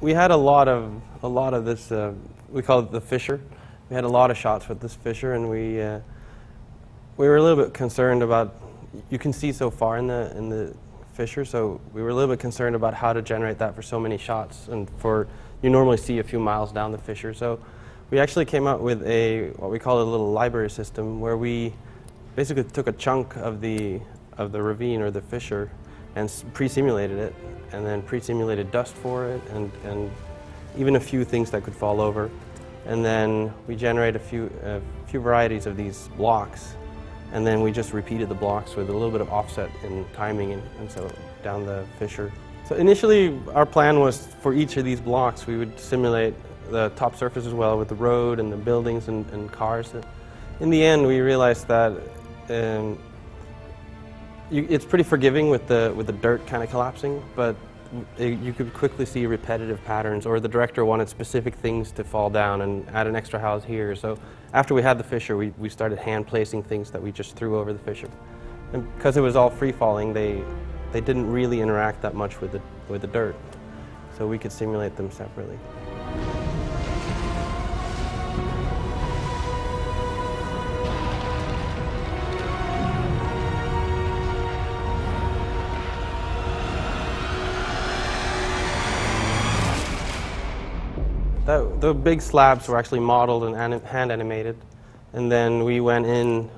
We had a lot of this. We call it the fissure. We had a lot of shots with this fissure, and we were a little bit concerned about. You can see so far in the fissure, so we were a little bit concerned about how to generate that for so many shots, and you normally see a few miles down the fissure. So we actually came up with what we call a little library system, where we basically took a chunk of the ravine or the fissure and pre-simulated it, and then pre-simulated dust for it, and even a few things that could fall over. And then we generate a few varieties of these blocks, and then we just repeated the blocks with a little bit of offset in timing, and so down the fissure. So initially our plan was for each of these blocks we would simulate the top surface as well, with the road and the buildings and cars. In the end we realized that it's pretty forgiving with the dirt kind of collapsing, but you could quickly see repetitive patterns, or the director wanted specific things to fall down and add an extra house here. So after we had the fissure, we started hand placing things that we just threw over the fissure. And because it was all free falling, they didn't really interact that much with the dirt. So we could simulate them separately. The big slabs were actually modeled and hand animated, and then we went in.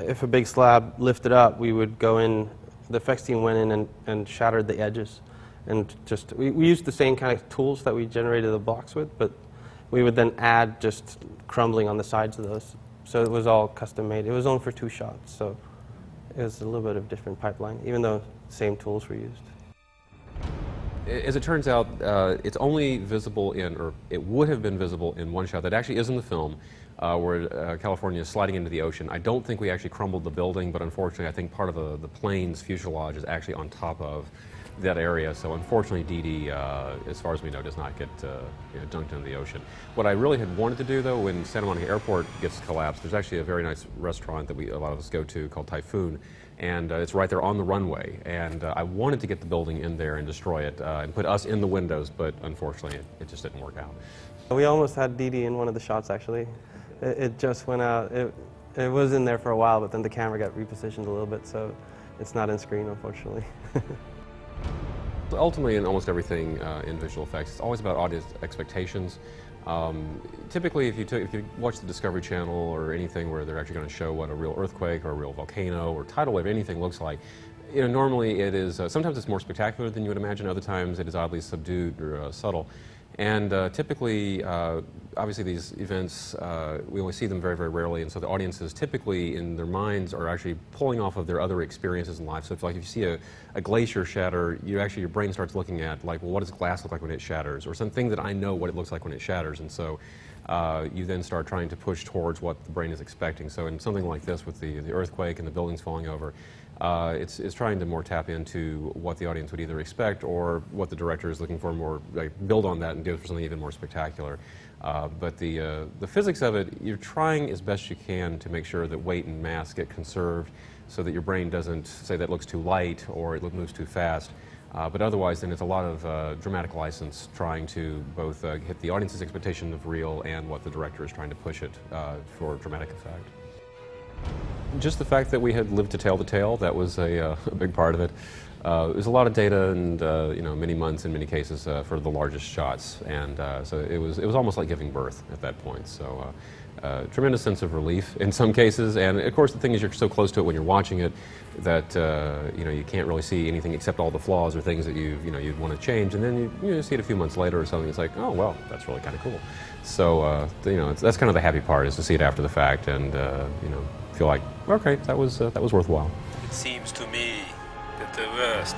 If a big slab lifted up, we would go in. The effects team went in and shattered the edges, and we used the same kind of tools that we generated the blocks with, but we would then add just crumbling on the sides of those. So it was all custom made. It was only for 2 shots, so it was a little bit of different pipeline, even though the same tools were used. As it turns out, it's only visible or it would have been visible in one shot that actually is in the film, where California is sliding into the ocean. I don't think we actually crumbled the building, but unfortunately I think part of the plane's fuselage is actually on top of that area. So unfortunately Dee Dee, as far as we know, does not get dunked into the ocean. What I really had wanted to do, though, when Santa Monica Airport gets collapsed, there's actually a very nice restaurant that a lot of us go to called Typhoon. And it's right there on the runway, and I wanted to get the building in there and destroy it and put us in the windows, but unfortunately it just didn't work out. We almost had Dee Dee in one of the shots, actually. It just went out. It was in there for a while, but then the camera got repositioned a little bit, so it's not in screen, unfortunately. Ultimately, in almost everything in visual effects, it's always about audience expectations. Typically, if you watch the Discovery Channel or anything where they're actually going to show what a real earthquake or a real volcano or tidal wave, anything looks like, normally it is, sometimes it's more spectacular than you would imagine, other times it is oddly subdued or subtle. And typically, obviously these events, we only see them very, very rarely, and so the audiences typically in their minds are actually pulling off of their other experiences in life. So if you see a glacier shatter, your brain starts looking at, like, well, what does glass look like when it shatters? Or something that I know what it looks like when it shatters. And so you then start trying to push towards what the brain is expecting. So in something like this with the earthquake and the buildings falling over, it's trying to more tap into what the audience would either expect or what the director is looking for, more like build on that and go for something even more spectacular. But the physics of it, you're trying as best you can to make sure that weight and mass get conserved so that your brain doesn't say that looks too light or it moves too fast. But otherwise, then it's a lot of dramatic license trying to both hit the audience's expectation of real and what the director is trying to push it for dramatic effect. Just the fact that we had lived to tell the tale, that was a big part of it. It was a lot of data and many months in many cases for the largest shots, and so it was almost like giving birth at that point. So tremendous sense of relief in some cases, and of course the thing is you're so close to it when you're watching it that you can't really see anything except all the flaws or things that you'd want to change, and then you see it a few months later or something. It's like, oh well, that's really kind of cool. So that's kind of the happy part, is to see it after the fact and feel like, okay, that was worthwhile. It seems to me that the worst